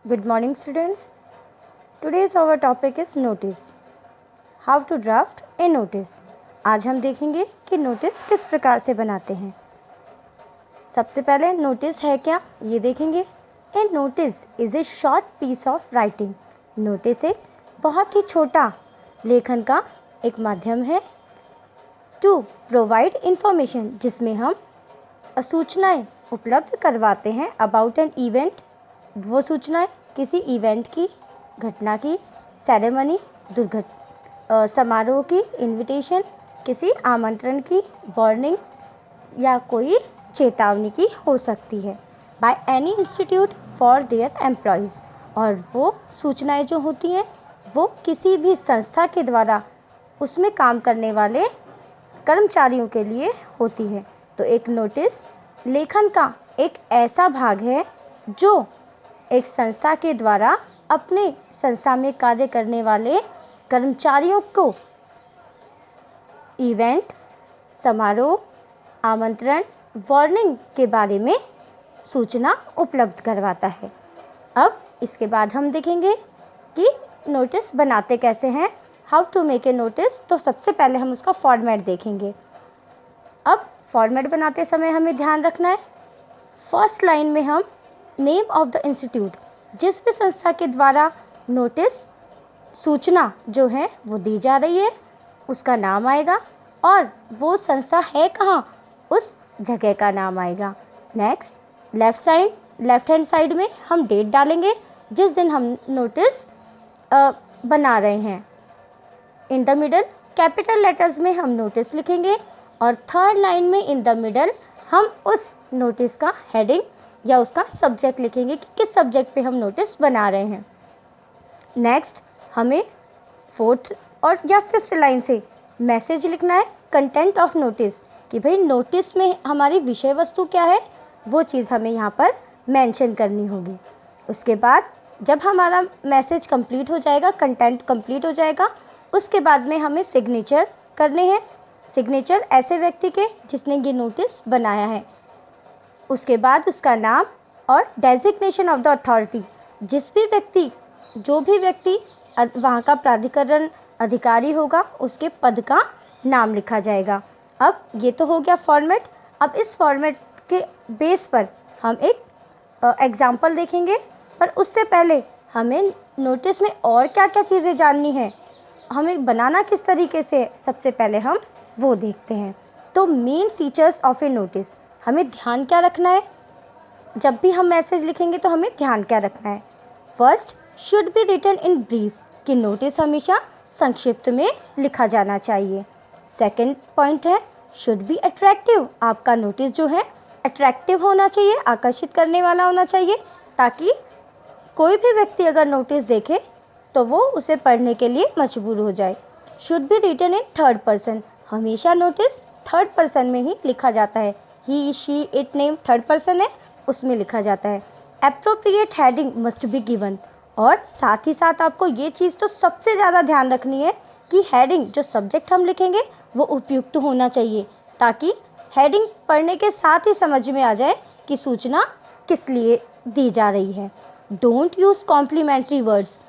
Good morning, students. Today's our topic is notice. How to draft a notice. आज हम देखेंगे कि notice किस प्रकार से बनाते हैं। सबसे पहले नोटिस है क्या, ये देखेंगे। A notice is a short piece of writing. Notice एक बहुत ही छोटा लेखन का एक माध्यम है। टू प्रोवाइड इंफॉर्मेशन, जिसमें हम सूचनाएं उपलब्ध करवाते हैं अबाउट एन इवेंट। वो सूचनाएं किसी इवेंट की, घटना की, सेरेमनी, समारोह की, इनविटेशन, किसी आमंत्रण की, वार्निंग या कोई चेतावनी की हो सकती है। By any institute for their employees, और वो सूचनाएं जो होती हैं वो किसी भी संस्था के द्वारा उसमें काम करने वाले कर्मचारियों के लिए होती है। तो एक नोटिस लेखन का एक ऐसा भाग है जो एक संस्था के द्वारा अपने संस्था में कार्य करने वाले कर्मचारियों को इवेंट, समारोह, आमंत्रण, वार्निंग के बारे में सूचना उपलब्ध करवाता है। अब इसके बाद हम देखेंगे कि नोटिस बनाते कैसे हैं, how to make a notice. तो सबसे पहले हम उसका फॉर्मेट देखेंगे। अब फॉर्मेट बनाते समय हमें ध्यान रखना है, फर्स्ट लाइन में हम नेम ऑफ द इंस्टीट्यूट, जिस भी संस्था के द्वारा नोटिस सूचना जो है वो दी जा रही है उसका नाम आएगा, और वो संस्था है कहाँ उस जगह का नाम आएगा। नेक्स्ट लेफ्ट हैंड साइड में हम डेट डालेंगे जिस दिन हम नोटिस बना रहे हैं। In the middle capital letters में हम नोटिस लिखेंगे, और थर्ड लाइन में इन द मिडल हम उस नोटिस का हेडिंग या उसका सब्जेक्ट लिखेंगे कि किस सब्जेक्ट पे हम नोटिस बना रहे हैं। नेक्स्ट हमें फोर्थ और या फिफ्थ लाइन से मैसेज लिखना है, कंटेंट ऑफ नोटिस, कि भाई नोटिस में हमारी विषय वस्तु क्या है वो चीज़ हमें यहाँ पर मेंशन करनी होगी। उसके बाद जब हमारा मैसेज कंप्लीट हो जाएगा, कंटेंट कंप्लीट हो जाएगा, उसके बाद में हमें सिग्नेचर करने हैं। सिग्नेचर ऐसे व्यक्ति के जिसने ये नोटिस बनाया है, उसके बाद उसका नाम और डेजिग्नेशन ऑफ द अथॉरिटी, जो भी व्यक्ति वहाँ का प्राधिकरण अधिकारी होगा उसके पद का नाम लिखा जाएगा। अब ये तो हो गया फॉर्मेट। अब इस फॉर्मेट के बेस पर हम एक एग्जाम्पल देखेंगे, पर उससे पहले हमें नोटिस में और क्या क्या चीज़ें जाननी है, हमें बनाना किस तरीके से, सबसे पहले हम वो देखते हैं। तो main features of A notice, हमें ध्यान क्या रखना है, जब भी हम मैसेज लिखेंगे तो हमें ध्यान क्या रखना है। First should be written in brief, कि नोटिस हमेशा संक्षिप्त में लिखा जाना चाहिए। सेकंड पॉइंट है शुड बी अट्रैक्टिव, आपका नोटिस जो है अट्रैक्टिव होना चाहिए, आकर्षित करने वाला होना चाहिए, ताकि कोई भी व्यक्ति अगर नोटिस देखे तो वो उसे पढ़ने के लिए मजबूर हो जाए। Should be written in third person, हमेशा नोटिस थर्ड पर्सन में ही लिखा जाता है। He, she, it, name third person है, उसमें लिखा जाता है। Appropriate heading must be given, और साथ ही साथ आपको ये चीज़ तो सबसे ज़्यादा ध्यान रखनी है कि हेडिंग, जो सब्जेक्ट हम लिखेंगे वो उपयुक्त होना चाहिए, ताकि हेडिंग पढ़ने के साथ ही समझ में आ जाए कि सूचना किस लिए दी जा रही है। Don't use complimentary words,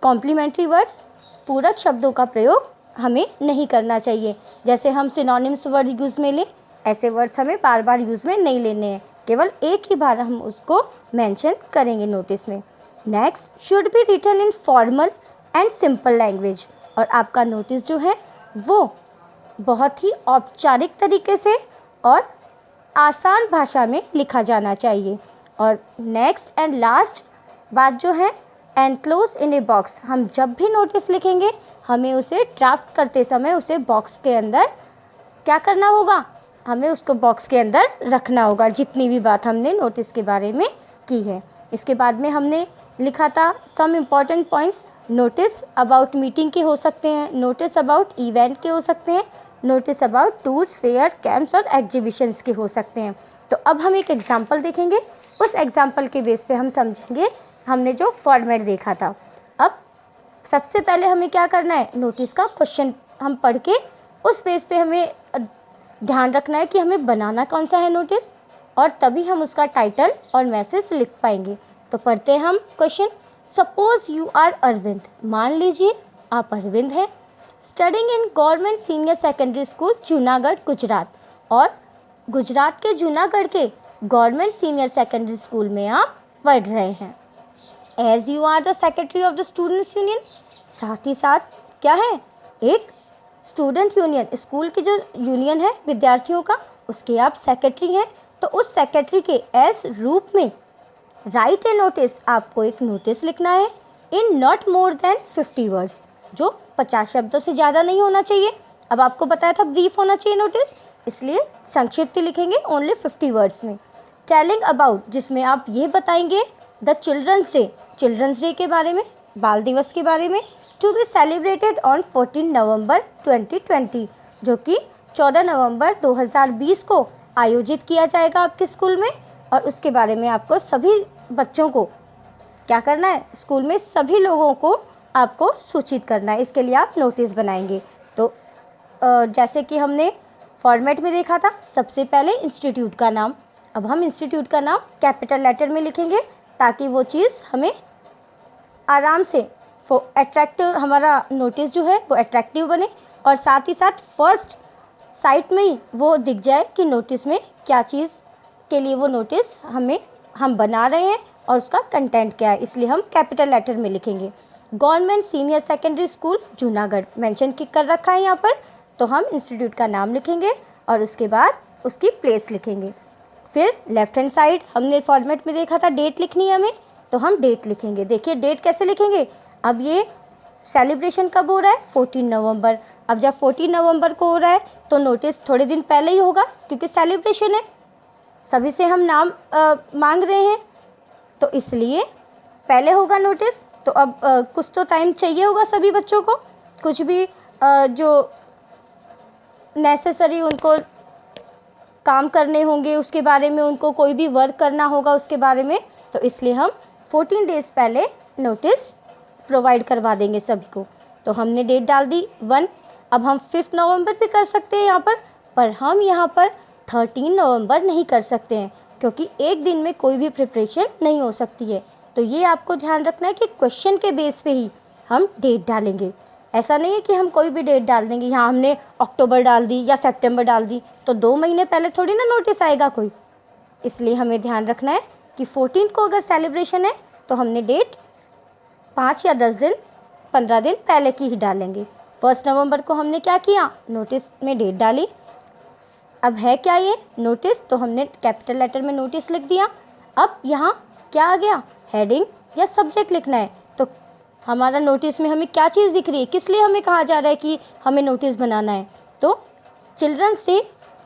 complimentary words पूरक शब्दों का प्रयोग हमें नहीं करना चाहिए। जैसे हम सिनोनिम्स वर्ड यूज़ में लें, ऐसे वर्ड्स हमें बार बार यूज़ में नहीं लेने हैं, केवल एक ही बार हम उसको मेंशन करेंगे नोटिस में। Next should be written in formal and simple language, और आपका नोटिस जो है वो बहुत ही औपचारिक तरीके से और आसान भाषा में लिखा जाना चाहिए। और नेक्स्ट एंड लास्ट बात जो है, एनक्लोज इन ए बॉक्स, हम जब भी नोटिस लिखेंगे हमें उसे ड्राफ्ट करते समय उसे बॉक्स के अंदर क्या करना होगा, हमें उसको बॉक्स के अंदर रखना होगा, जितनी भी बात हमने नोटिस के बारे में की है। इसके बाद में हमने लिखा था some important points, notice about meeting के हो सकते हैं, नोटिस अबाउट इवेंट के हो सकते हैं, notice about tours, fair, camps और एग्जीबिशंस के हो सकते हैं। तो अब हम एक एग्जाम्पल देखेंगे, उस एग्जाम्पल के बेस पे हम समझेंगे हमने जो फॉर्मेट देखा था। अब सबसे पहले हमें क्या करना है, नोटिस का क्वेश्चन हम पढ़ के उस बेस पे हमें ध्यान रखना है कि हमें बनाना कौन सा है नोटिस, और तभी हम उसका टाइटल और मैसेज लिख पाएंगे। तो पढ़ते हैं हम question. Suppose you are Arvind, मान लीजिए आप अरविंद हैं, studying in government senior secondary school Junagadh Gujarat, और गुजरात के जूनागढ़ के गवर्नमेंट सीनियर सेकेंडरी स्कूल में आप पढ़ रहे हैं। As you are the secretary of the students union, साथ ही साथ क्या है, एक स्टूडेंट यूनियन, स्कूल की जो यूनियन है विद्यार्थियों का, उसके आप सेक्रेटरी हैं। तो उस सेक्रेटरी के एस रूप में राइट ए नोटिस, आपको एक नोटिस लिखना है in not more than 50 words, जो 50 शब्दों से ज़्यादा नहीं होना चाहिए। अब आपको बताया था ब्रीफ होना चाहिए नोटिस, इसलिए संक्षिप्त लिखेंगे ओनली 50 वर्ड्स में। टेलिंग अबाउट, जिसमें आप ये बताएंगे the children's day, children's day के बारे में, बाल दिवस के बारे में, to be celebrated on 14 November 2020, जो कि 14 नवंबर 2020 को आयोजित किया जाएगा आपके स्कूल में। और उसके बारे में आपको सभी बच्चों को क्या करना है, स्कूल में सभी लोगों को आपको सूचित करना है। इसके लिए आप नोटिस बनाएंगे। तो जैसे कि हमने फॉर्मेट में देखा था, सबसे पहले इंस्टीट्यूट का नाम, अब हम इंस्टीट्यूट का नाम कैपिटल लेटर में लिखेंगे ताकि वो चीज़ हमें आराम से अट्रैक्टिव, हमारा नोटिस जो है वो अट्रैक्टिव बने, और साथ ही साथ फर्स्ट साइट में ही वो दिख जाए कि नोटिस में क्या चीज़ के लिए वो नोटिस हम बना रहे हैं और उसका कंटेंट क्या है, इसलिए हम कैपिटल लेटर में लिखेंगे। Government senior secondary school Junagadh mention कर रखा है यहाँ पर, तो हम इंस्टीट्यूट का नाम लिखेंगे और उसके बाद उसकी प्लेस लिखेंगे। फिर लेफ्ट हैंड साइड हमने फॉर्मेट में देखा था डेट लिखनी है हमें, तो हम डेट लिखेंगे। देखिए डेट कैसे लिखेंगे, अब ये सेलिब्रेशन कब हो रहा है, 14 नवंबर। अब जब 14 नवंबर को हो रहा है तो नोटिस थोड़े दिन पहले ही होगा, क्योंकि सेलिब्रेशन है, सभी से हम नाम मांग रहे हैं, तो इसलिए पहले होगा नोटिस। तो अब कुछ तो टाइम चाहिए होगा सभी बच्चों को, कुछ भी जो नेसेसरी उनको काम करने होंगे, उसके बारे में उनको कोई भी वर्क करना होगा उसके बारे में, तो इसलिए हम 14 डेज़ पहले नोटिस प्रोवाइड करवा देंगे सभी को। तो हमने डेट डाल दी 1। अब हम 5 नवंबर भी कर सकते हैं यहाँ पर हम यहाँ पर 13 नवंबर नहीं कर सकते हैं, क्योंकि एक दिन में कोई भी प्रिपरेशन नहीं हो सकती है। तो ये आपको ध्यान रखना है कि क्वेश्चन के बेस पे ही हम डेट डालेंगे। ऐसा नहीं है कि हम कोई भी डेट डाल देंगे, यहाँ हमने अक्टूबर डाल दी या सितंबर डाल दी, तो 2 महीने पहले थोड़ी ना नोटिस आएगा कोई। इसलिए हमें ध्यान रखना है कि 14 को अगर सेलिब्रेशन है तो हमने डेट 5 या 10 दिन 15 दिन पहले की ही डालेंगे। 1 नवंबर को हमने क्या किया, नोटिस में डेट डाली। अब है क्या ये नोटिस, तो हमने कैपिटल लेटर में नोटिस लिख दिया। अब यहाँ क्या आ गया, हेडिंग या सब्जेक्ट लिखना है। तो हमारा नोटिस में हमें क्या चीज़ दिख रही है, किस लिए हमें कहा जा रहा है कि हमें नोटिस बनाना है, तो चिल्ड्रंस डे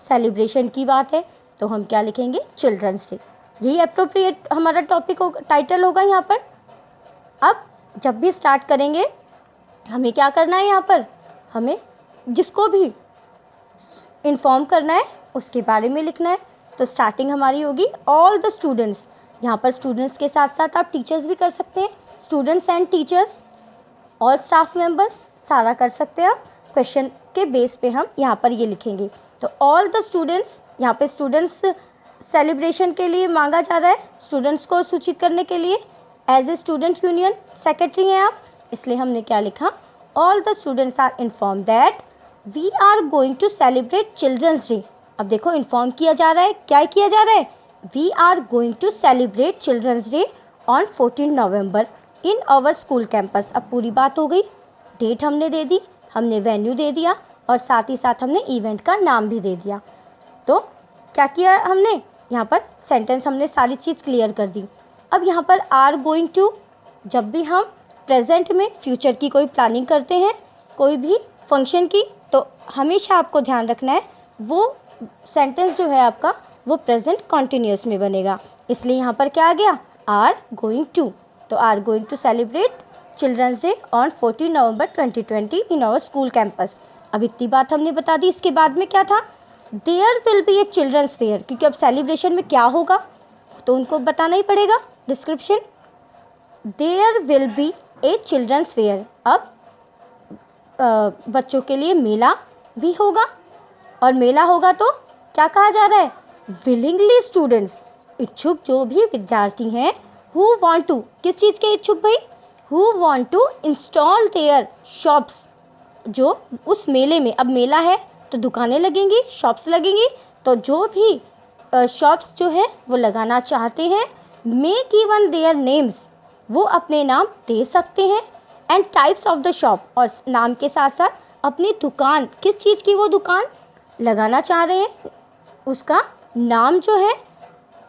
सेलिब्रेशन की बात है, तो हम क्या लिखेंगे, चिल्ड्रंस डे। यही अप्रोप्रिएट हमारा टॉपिक होगा, टाइटल होगा यहाँ पर। अब जब भी स्टार्ट करेंगे हमें क्या करना है, यहाँ पर हमें जिसको भी इन्फॉर्म करना है उसके बारे में लिखना है। तो स्टार्टिंग हमारी होगी ऑल द स्टूडेंट्स, यहाँ पर स्टूडेंट्स के साथ साथ आप टीचर्स भी कर सकते हैं, students and teachers, all staff members, सारा कर सकते हैं आप। क्वेश्चन के बेस पे हम यहाँ पर ये लिखेंगे। तो ऑल द स्टूडेंट्स, यहाँ पे स्टूडेंट्स सेलिब्रेशन के लिए मांगा जा रहा है, स्टूडेंट्स को सूचित करने के लिए। As a student union secretary हैं आप, इसलिए हमने क्या लिखा, all the students are inform that we are going to celebrate children's day. अब देखो इन्फॉर्म किया जा रहा है, क्या किया जा रहा है, we are going to celebrate children's day on 14 November in our school campus. अब पूरी बात हो गई, डेट हमने दे दी, हमने वेन्यू दे दिया और साथ ही साथ हमने इवेंट का नाम भी दे दिया। तो क्या किया हमने, यहाँ पर सेंटेंस हमने सारी चीज़ क्लियर कर दी। अब यहाँ पर आर गोइंग टू, जब भी हम प्रेजेंट में फ्यूचर की कोई प्लानिंग करते हैं, कोई भी फंक्शन की, तो हमेशा आपको ध्यान रखना है वो सेंटेंस जो है आपका वो प्रेजेंट कॉन्टिन्यूस में बनेगा। इसलिए यहाँ पर क्या आ गया, आर गोइंग टू। तो are going to celebrate children's day on 14 November 2020 in our school campus. अब इतनी बात हमने बता दी। इसके बाद में क्या था, there will be a children's fair, क्योंकि अब सेलिब्रेशन में क्या होगा तो उनको बताना ही पड़ेगा, description. There will be a children's fair, अब बच्चों के लिए मेला भी होगा, और मेला होगा तो क्या कहा जा रहा है, विलिंगली स्टूडेंट्स, इच्छुक जो भी विद्यार्थी हैं हु वांट टू, किस चीज़ के इच्छुक भाई? Who want to install their shops, जो उस मेले में, अब मेला है तो दुकानें लगेंगी, शॉप्स लगेंगी, तो जो भी शॉप्स जो है वो लगाना चाहते हैं, मे गिवन देयर नेम्स, वो अपने नाम दे सकते हैं, and types of the shop, और नाम के साथ साथ अपनी दुकान, किस चीज़ की वो दुकान लगाना चाह रहे हैं उसका नाम जो है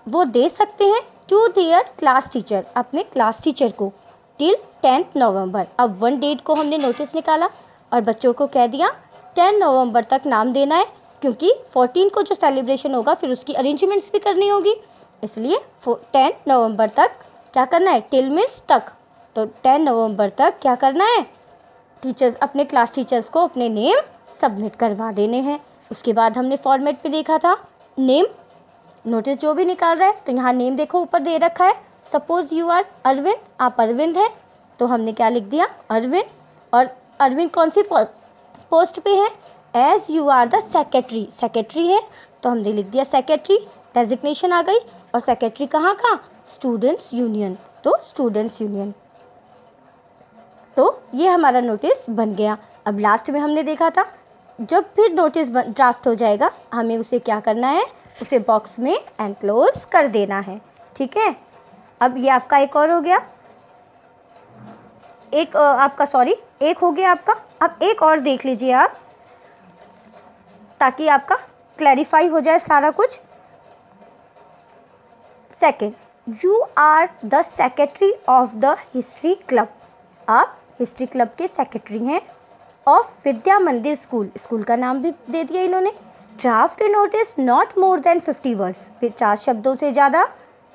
वो दे सकते हैं, टू देयर क्लास टीचर, अपने क्लास टीचर को, टिल 10 नवंबर। अब 1 डेट को हमने नोटिस निकाला और बच्चों को कह दिया 10 नवंबर तक नाम देना है, क्योंकि 14 को जो सेलिब्रेशन होगा फिर उसकी अरेंजमेंट्स भी करनी होगी, इसलिए 10 नवंबर तक क्या करना है, टिल मीन्स तक, तो 10 नवंबर तक क्या करना है, टीचर्स, अपने क्लास टीचर्स को अपने नेम सबमिट करवा देने हैं। उसके बाद हमने फॉर्मेट में देखा था नेम, नोटिस जो भी निकाल रहा है तो यहाँ नेम देखो ऊपर दे रखा है, सपोज यू आर अरविंद, आप अरविंद हैं, तो हमने क्या लिख दिया अरविंद, और अरविंद कौन सी पोस्ट पे है, as you are the secretary, secretary है तो हमने लिख दिया सेक्रेटरी, डेजिग्नेशन आ गई, और सेक्रेटरी कहाँ का, स्टूडेंट्स यूनियन, तो स्टूडेंट्स यूनियन, तो ये हमारा नोटिस बन गया। अब लास्ट में हमने देखा था जब फिर नोटिस ड्राफ्ट हो जाएगा हमें उसे क्या करना है, उसे बॉक्स में एनक्लोज कर देना है, ठीक है। अब ये आपका एक और हो गया, एक आपका सॉरी एक हो गया आपका, अब एक और देख लीजिए आप ताकि आपका क्लैरिफाई हो जाए सारा कुछ। Second, you are the secretary of the history club, आप हिस्ट्री क्लब के सेक्रेटरी हैं, of Vidya Mandir school, school का नाम भी दे दिया इन्होंने। Draft notice not more than 50 words, 50 शब्दों से ज़्यादा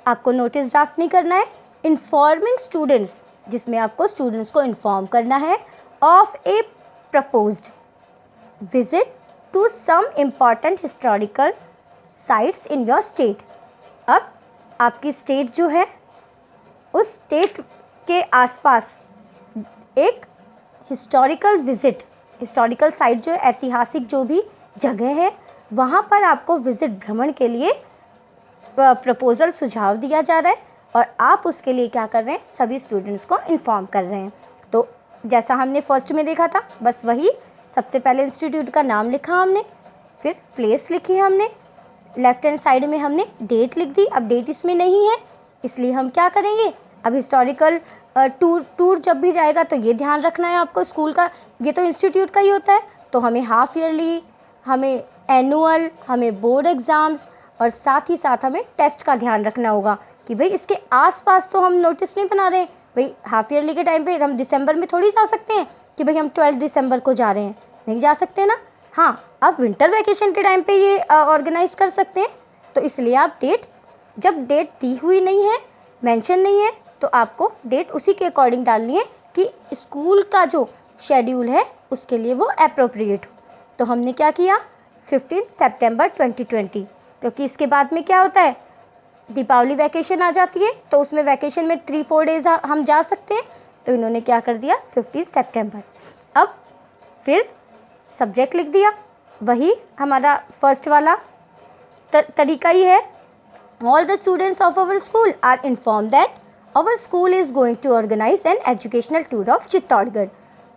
आपको नोटिस ड्राफ्ट नहीं करना है। इन्फॉर्मिंग स्टूडेंट्स, जिसमें आपको स्टूडेंट्स को इन्फॉर्म करना है, of a proposed visit to some important historical sites in your state. अब आपकी स्टेट जो है उस स्टेट के आसपास एक हिस्टोरिकल विज़िट, हिस्टोरिकल साइट जो ऐतिहासिक जो भी जगह है वहाँ पर आपको विज़िट, भ्रमण के लिए प्रपोज़ल, सुझाव दिया जा रहा है, और आप उसके लिए क्या कर रहे हैं, सभी स्टूडेंट्स को इन्फॉर्म कर रहे हैं। तो जैसा हमने फर्स्ट में देखा था बस वही, सबसे पहले इंस्टीट्यूट का नाम लिखा हमने, फिर प्लेस लिखी हमने, लेफ्ट हैंड साइड में हमने डेट लिख दी। अब डेट इसमें नहीं है इसलिए हम क्या करेंगे, अब हिस्टोरिकल टूर जब भी जाएगा तो ये ध्यान रखना है आपको, स्कूल का ये तो इंस्टीट्यूट का ही होता है, तो हमें हाफ ईयरली, हमें एनुअल, हमें बोर्ड एग्ज़ाम्स, और साथ ही साथ हमें टेस्ट का ध्यान रखना होगा कि भाई इसके आसपास तो हम नोटिस नहीं बना रहे हैं। भाई हाफ ईयरली के टाइम पे हम दिसंबर में थोड़ी जा सकते हैं कि भाई हम 12 दिसंबर को जा रहे हैं, नहीं जा सकते ना। हाँ, आप विंटर वैकेशन के टाइम पे ये ऑर्गेनाइज़ कर सकते हैं, तो इसलिए आप डेट, जब डेट दी हुई नहीं है, मेंशन नहीं है, तो आपको डेट उसी के अकॉर्डिंग डालनी है कि स्कूल का जो शेड्यूल है उसके लिए वो अप्रोप्रिएट हो। तो हमने क्या किया, 15 सितंबर 2020, क्योंकि इसके बाद में क्या होता है, दीपावली वैकेशन आ जाती है, तो उसमें वैकेशन में 3-4 डेज हम जा सकते हैं, तो इन्होंने क्या कर दिया 15 सितंबर। अब फिर सब्जेक्ट लिख दिया, वही हमारा फर्स्ट वाला तरीका ही है। All the students of our school are inform that our school is going to organise an educational tour of Chittorgarh.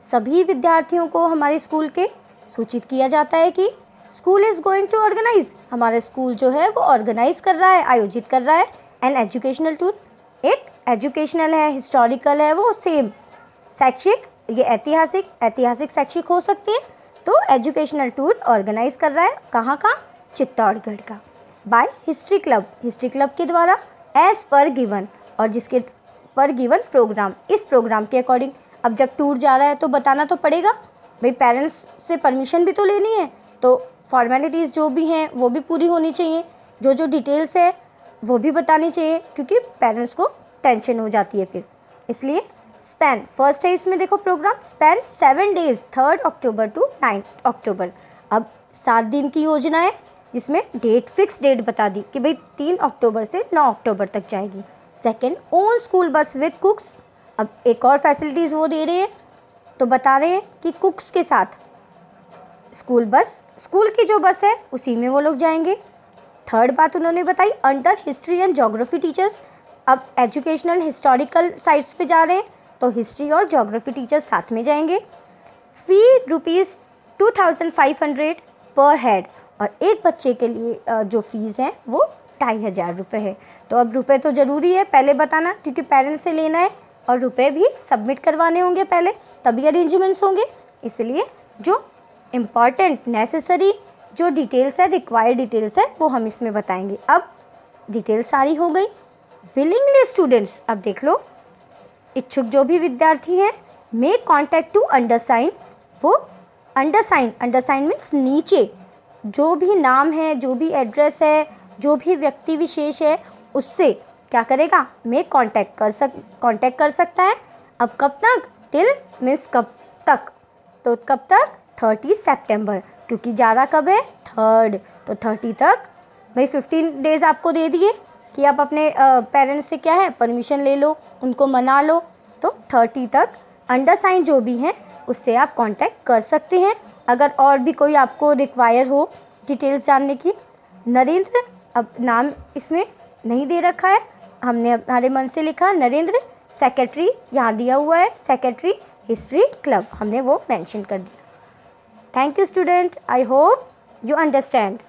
सभी विद्यार्थियों को हमारे स्कूल के सूचित किया जाता है कि school is going to organise, हमारा स्कूल जो है वो ऑर्गेनाइज कर रहा है, आयोजित कर रहा है एन एजुकेशनल टूर। एक एजुकेशनल है, हिस्टोरिकल है, वो सेम, शैक्षिक, ये ऐतिहासिक शैक्षिक हो सकती है, तो एजुकेशनल टूर ऑर्गेनाइज कर रहा है कहाँ का, चित्तौड़गढ़ का, by history club, history club के द्वारा, एज पर गिवन, और जिसके पर गिवन प्रोग्राम, इस प्रोग्राम के अकॉर्डिंग। अब जब टूर जा रहा है तो बताना तो पड़ेगा भाई, पेरेंट्स से परमिशन भी तो लेनी है, तो फॉर्मेलिटीज़ जो भी हैं वो भी पूरी होनी चाहिए, जो डिटेल्स है वो भी बतानी चाहिए, क्योंकि पेरेंट्स को टेंशन हो जाती है फिर। इसलिए स्पैन फर्स्ट है, इसमें देखो programme span 7 days, 3 October to 9 October. अब 7 दिन की योजना है जिसमें डेट, फिक्स डेट बता दी कि भाई 3 अक्टूबर से 9 अक्टूबर तक जाएगी। Second, own school bus with कुक्स। अब एक और फैसिलिटीज़ वो दे रहे हैं, तो बता रहे हैं कि कुक्स के साथ स्कूल बस, स्कूल की जो बस है उसी में वो लोग जाएंगे। थर्ड बात उन्होंने बताई, under history and geography teachers, अब एजुकेशनल हिस्टोरिकल साइट्स पे जा रहे हैं तो हिस्ट्री और ज्योग्राफी टीचर साथ में जाएंगे। फी ₹2500 पर हेड, और एक बच्चे के लिए जो फीस है वो 2500 रुपये है। तो अब रुपए तो ज़रूरी है पहले बताना, क्योंकि पेरेंट्स से लेना है और रुपए भी सबमिट करवाने होंगे पहले, तभी अरेंजमेंट्स होंगे। इसलिए जो इम्पॉर्टेंट नेसेसरी जो डिटेल्स है, रिक्वायर्ड डिटेल्स है, वो हम इसमें बताएंगे। अब डिटेल्स सारी हो गई। विलिंगली स्टूडेंट्स, अब देख लो, इच्छुक जो भी विद्यार्थी हैं मेक कॉन्टैक्ट टू अंडरसाइन, वो अंडरसाइन मीन्स नीचे जो भी नाम है, जो भी एड्रेस है, जो भी व्यक्ति विशेष है, उससे क्या करेगा, मेक कॉन्टैक्ट कर सकता है। अब कब तक, टिल मीन्स कब तक, तो कब तक, 30 सितंबर, क्योंकि जा रहा कब है, 3rd, तो 30 तक भाई 15 डेज़ आपको दे दिए कि आप अपने पेरेंट्स से क्या है परमिशन ले लो, उनको मना लो। तो 30 तक अंडरसाइन जो भी हैं उससे आप कांटेक्ट कर सकते हैं। अगर और भी कोई आपको रिक्वायर हो डिटेल्स जानने की। नरेंद्र, अब नाम इसमें नहीं दे रखा है, हमने हमारे मन से लिखा नरेंद्र, सेक्रेटरी यहाँ दिया हुआ है, सेक्रेटरी हिस्ट्री क्लब, हमने वो मेंशन कर दिया। Thank you student, I hope you understand.